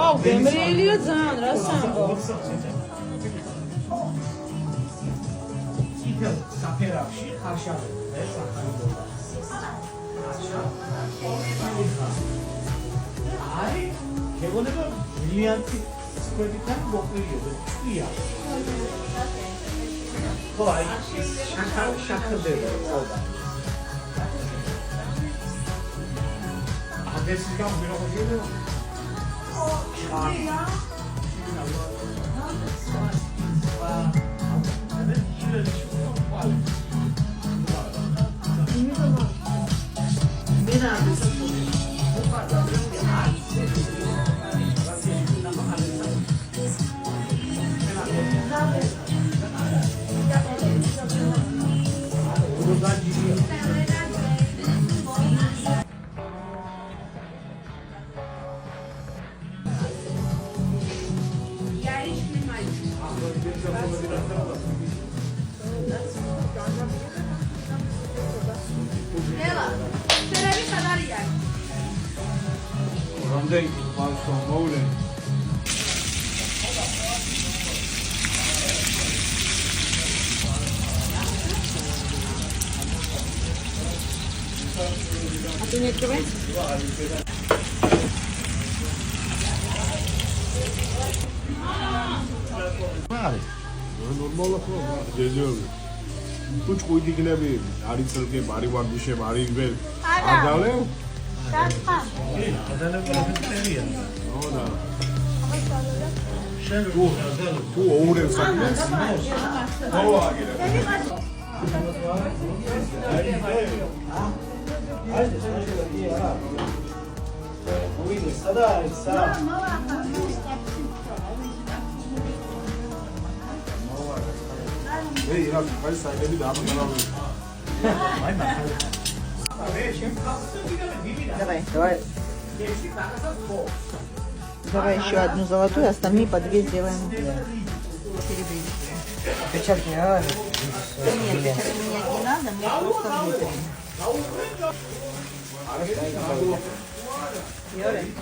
აუ, გემრიელია ძალიან, რა სამბო. საფერაში ხარშავდება სახარებოდა. აი, შეგონება ბრილიანტი სკვედიდან მოყრილია, ტყია. ხო, აი, შახდება ხოლმე. ეს ის გამბიროხია. They are from Molen. Ты не открывай? Normal ხო? ჯეჯორი. თუ ჭუიდი გნები არის წელკე ბარი ვარდიშე ბარი იბელ. არ დავლევ? Კახა. ოდა. შენ თუ ოურებს აქვს? მოაგირე. Hey, you have to find something maybe I'm going to Давай еще одну золотую, остальные по 2 сделаем. Печатки, а? Нет, печатки менять не надо, мы просто внутрь. Юрий?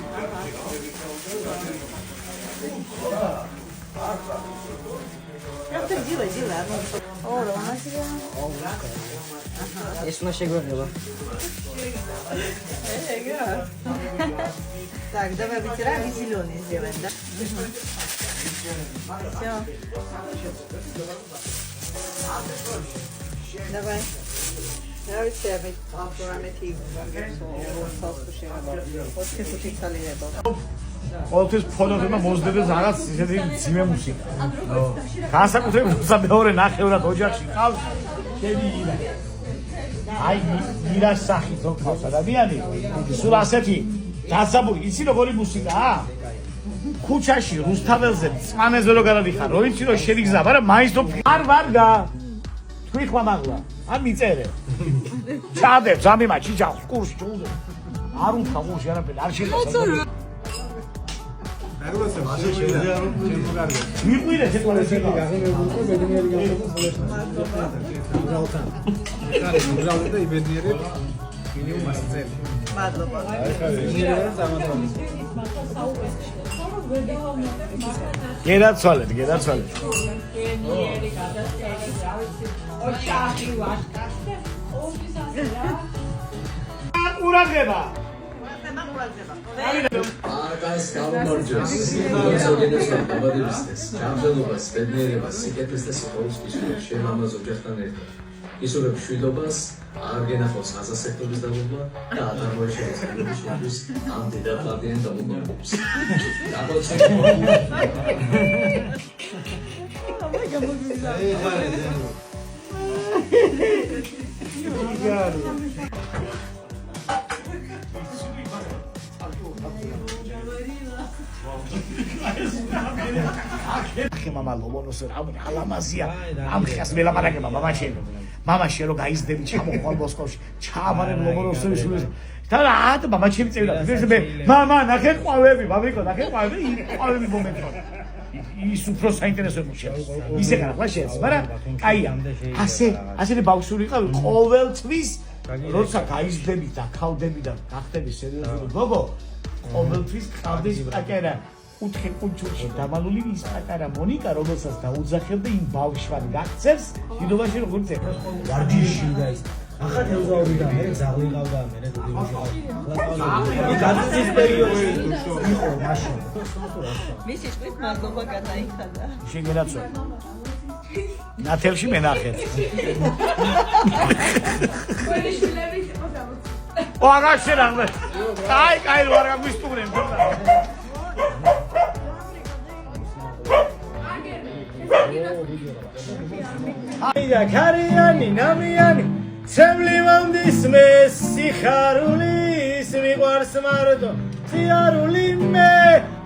Просто делай, одну. О, да, у нас тебя. Если на щегу было. Так, давай вытираем и зеленый сделаем, да? Все. Давай. Давай сделай. Аппаратик. Ყოველთვის ფონოთება მოსდევს რაღაც ისეთი ძიმე მუსიკა. განსაკუთრებით როცა მეორე ნახევრად ოჯახში ყავს შენი ირა. აი ირას სახით რო ყავს ადამიანი, სულ ასეთი დასაბური, იცი როგორი მუსიკაა? ქუჩაში რუსთაველზე წმანეზე რო გადადიხარ, რო იცი რომ შეგიგზავ, არა მაინც რო არ ვარგა. თქვი ხმამაღლა, არ მიწერე. ჩადებ ზამიმა ჩიჩავს კურსი ჯულზე. არ უთქვა კურსი არაფერი, არ შეიძლება. Agora você vai chegar no lugar. Me cuida, você pode ser. Get that solid. Urageba. Argais გამომარჯვეს. ზოგადად დაბადების გამძლეობას, ბედნიერებას, სიკეთეს და სიყვარულის შემამაზ ოჯახთან ერთად. ისურვებ მშვიდობას, არ გენახავს გაზასექტობის დაბობა და ატარმოეშენის შემოშების ამ დედაფლადიან დაბობებს. Mama lobonos alamazia am khas melamarageba mamashi რო გაიზდები ჩამოხვალ მოსკოვში ჩააბარე ლობოროს ისულის და რა მama ჩემი წევიდა მე мама ნახე ყვავები მამიკო ნახე ყვავები ყვავები მომენტო ის უფრო საინტერესო მოჩემს ისე კარგა შეეც მაგრამ კაია ასე ბავშვური იყავი ყოველთვის როცა გაიზრდები და ქავდები და გახდები სერიოზული გოგო, ყოველთვის ყავდეს პაკერა. უთხე კუჩურში დამალული ის პაკერა მონიკა, რომელსაც დაუძახებდა იმ ბავშვად გაქცევს, დიდობაში როგორც ეხა. ვარჯიში და ის. ახლა თევზაური და მე ზაღლი ყავდა მე დუდი მუშაობ. გაზის პერიოდში იყო მაშინ. მისი შვილს მადლობა გადაიხადა. შეგერაცო. ნათელში მენახეთ. ყველი შვილები იყო დამოწმული. აღარ შერაღმე. კაი, ვარ გაგვისტუმრენ. აიდა ქარიანი ნამიანი ცემლი მომდის მე სიხარულის მიყვარს მარტო სიარული მე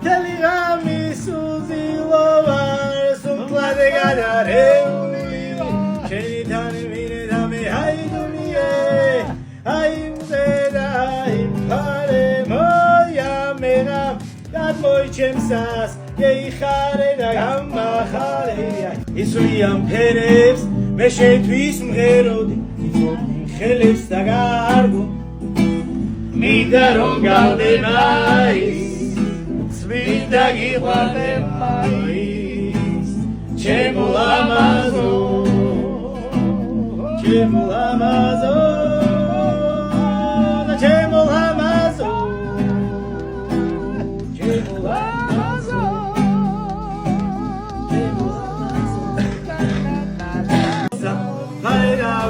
თელი ღამის უზილოვარ სუმკლადე გადარეული შენი თანი მინე და მე ჰაიდუნიე აიმზე და იმფარე მოიამენა გადმოიჩემსას გეიხარე და გამახარე ისვიამ ფერებს მე შეთვის მღეროდი ხელებს და გარგო მინდა რომ გავდე მაის წმინდა გიყვარდე მაის ჩემო ლამაზო ჩემო ლამაზო ჩემო ლამაზო ჩემო ლამაზო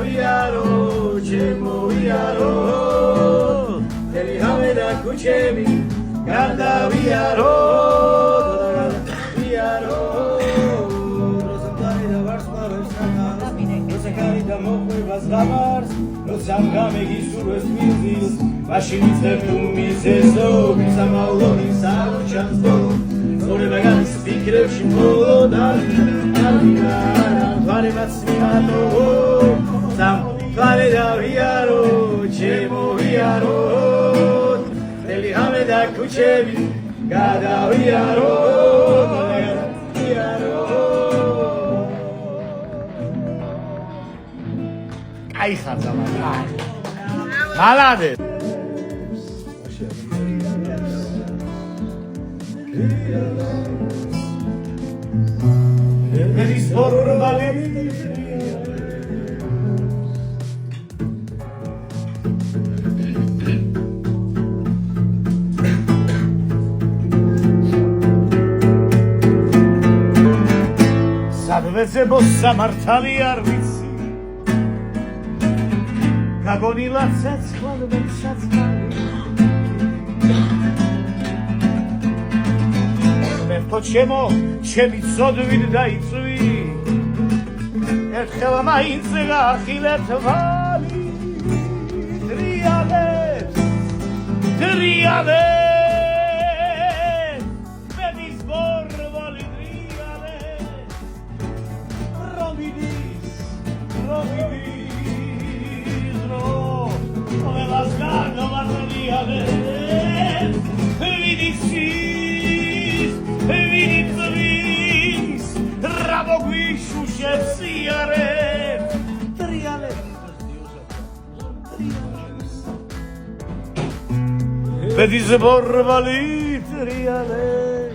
Viaro, chemo viaro, deli hameda kuchemi, ganda viaro, viaro. Rosantari da vars pavers kanas, rosakari da mokwe vas gamars, rosangame gisuros mizis, mashini zertu mizezo, bisamaulo bisaru chanzo, zore bagans fikrev shimolo dalina, vare matsmiato. Sam fare da viaro, chemo viaro, deli hameda kuchevi, gada viaro, viaro. Ai ხარდა მაგრამ. მალადე. ერის ფორმალი სადვეცებო სამართალი არ ვიცი გაგონილა ცეცხლად და ცეცხალი მე თო ჩემი ცოდვით დაიწვი ერთხელ მაინც გახილე თვალი დრიალებს მედის ბორვალი Pedis borvali triales,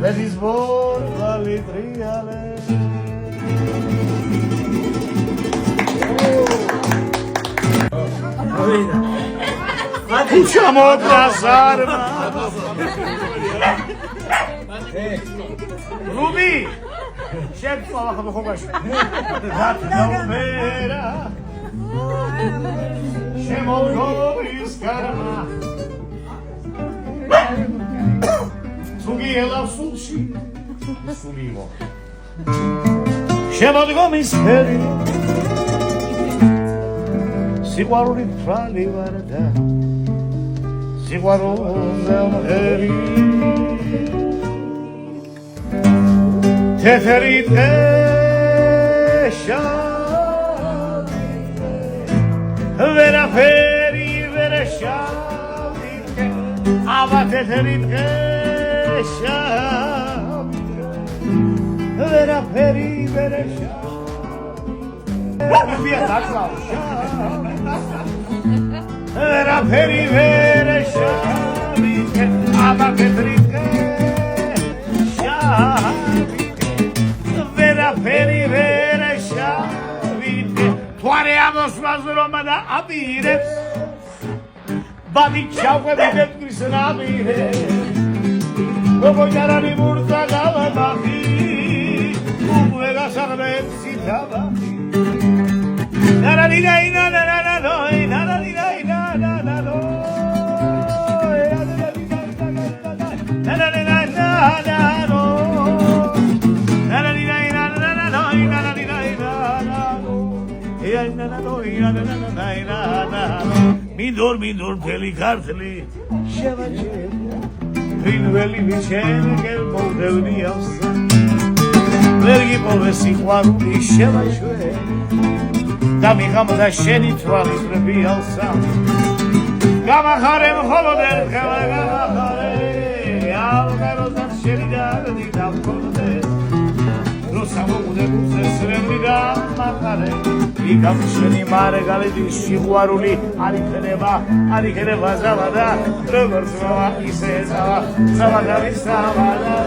Pedis borvali triales. Chamodrazarma. Ruby, chega falar com o Rogash. Ratnaumera. Chemolgoris karma. Sugi ela sushi. Sugivo. Chemolgoris heri. Siguaruli frali varda. Siguaruli Teferit eşat ვერაფერი ვერ შავიდე აბათეთრიდე შავიდე ვერაფერი ვერ შავიდე ვერაფერი ვერ შავიდე აბათეთრიდე შავიდე ვერაფერი ვერ შავიდე თვარე ამოსვლას რომ და აპირებს ბადი ჩავყვები მეთქვის ნაპირებს გოგოჯარანი მურდა გავაბახი უბრე გასაღებს სიტაბახი ნარანინაინანანანოი ნარანინაინანანოი მინდორ მთელი ქართლი შევაჭერია ფრინველი ვიჩენ გელმოვდევნი ავსა ვერ გიპოვე სიყვარული შევაშვე და მიღამდა შენი თვალი ტრები ავსა გამახარე მხოლოდ ერთხელ გამახარე ალგაროზა შენი დარდი დავქონდე როცა მოგუნე სესრემი და მახარე იქამ შენი მარგალიტი სიყვარული არ იქნება ზავადა როგორც მოვა ისე ზავადა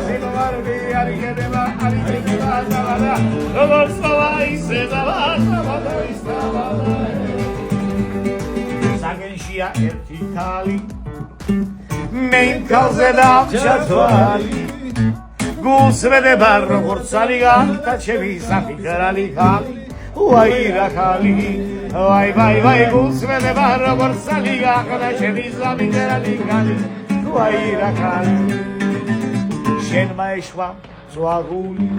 სიყვარული არ იქნება ზავადა როგორც მოვა ისე ზავადა საგენშია ერთი ქალი მე იმ ქალზე დავჩათვალი გულსვედება როგორც ალიგან და ჩემი საფიქრალი ხალი ვაი რა ხალი ვაი გულსვედება როგორც ალიგან და ჩემი საფიქრალი ხალი ვაი რა ხალი შენმა ეშვა ზვაგული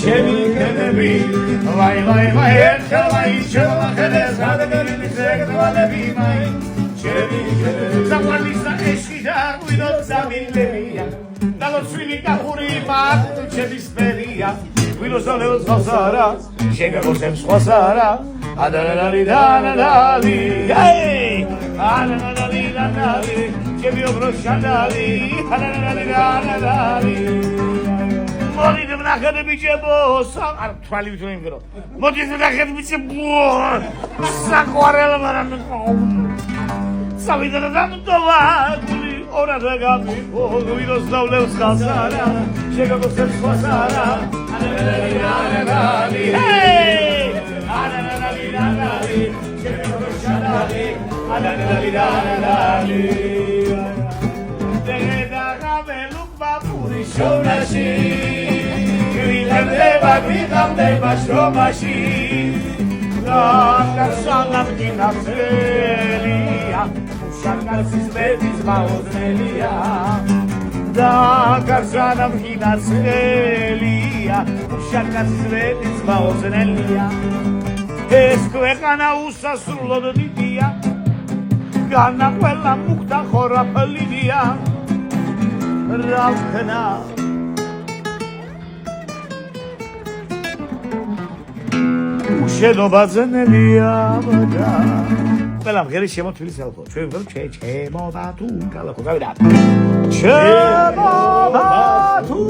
ჩემი კენები ვაი ერთხელ შემოახედეს გადაგები ზეგდვალები მაი ჩემი კენები საყვარლისა ეშკიდა გვინოთ სამილებია დალოცვილი კახური მარტო ჩემის ფერია გვინოსოლევს ხავსარა შეგაგოსებს ხოსარა ადანალი დანალი ადანალი დანალი ჩემი ობროშანდალი ადანალი დანალი მოდით ვნახეთ ბიჭებო, არ თვალი ვიტყვი იმგრო. მოდით ვნახეთ ბიჭებო, საყვარელი მაგრამ სავიდა დამტოვა, გული ორად ვეგამიყო, ვიდოს დავლევს ხალსარა, შეგაგოსებს ხოსარა, ანანალი, ანანალი, შეგაგოსებს შანდალი, ანანალი, ბაბური შოვნაში გვიდამდება შრომაში და გარშანამ გინახელია უშაკარსის მეტის მაუზნელია და გარშანამ გინახელია უშაკარსის მეტის მაუზნელია ეს ქვეყანა უსასრულოდ დიდია განა ყველა მუქთა ხორაფლიდია რავქნა უშენობაზნელია და ყველა მღერის შემოთვილი სალხო ჩვენ ვიყავ ჩემობათუ კალახო გავიდა ჩემობათუ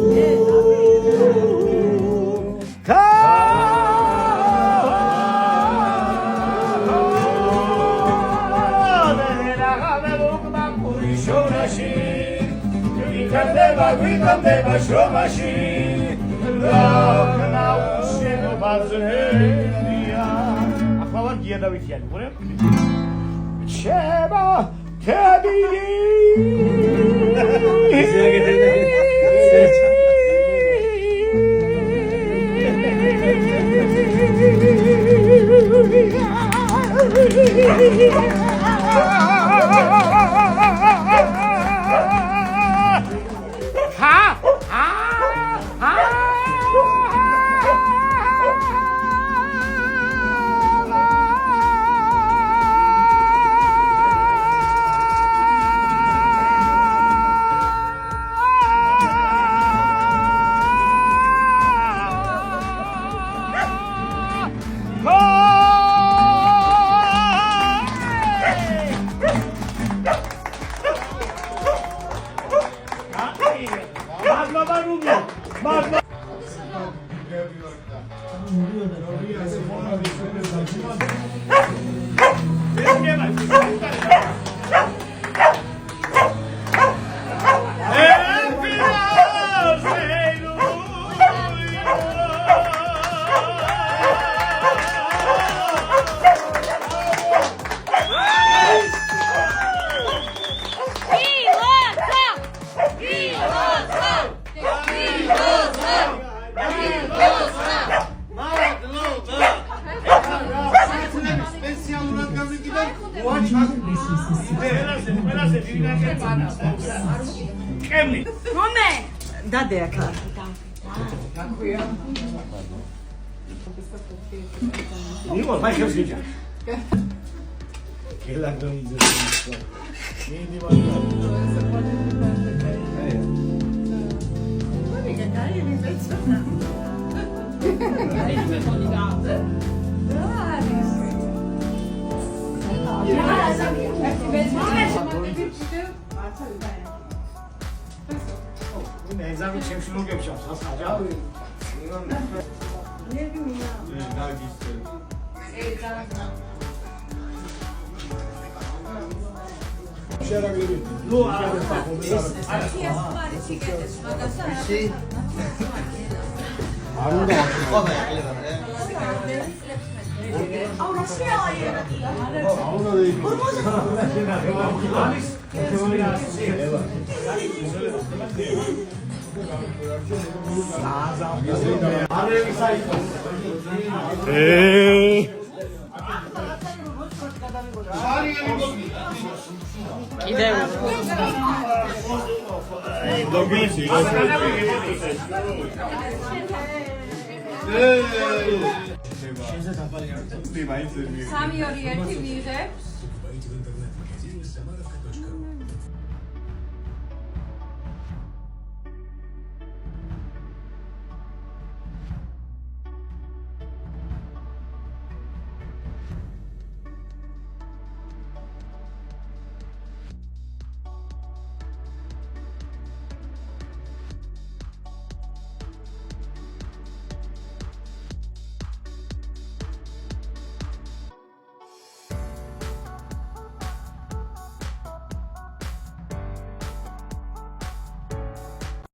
გვიდამდება შრომაში რა უშენობაზნელია ახლა გია დავითიანი მორე შევა თები რუბლო. მაგ დადე ახლა. ნიმო, მაი ხევს გიჭა. გელაგდონიძე. მიდი მაგა. Examen çeksin o yapacağım. Nasıl acaba? სამი ორი ერთი ვიღებს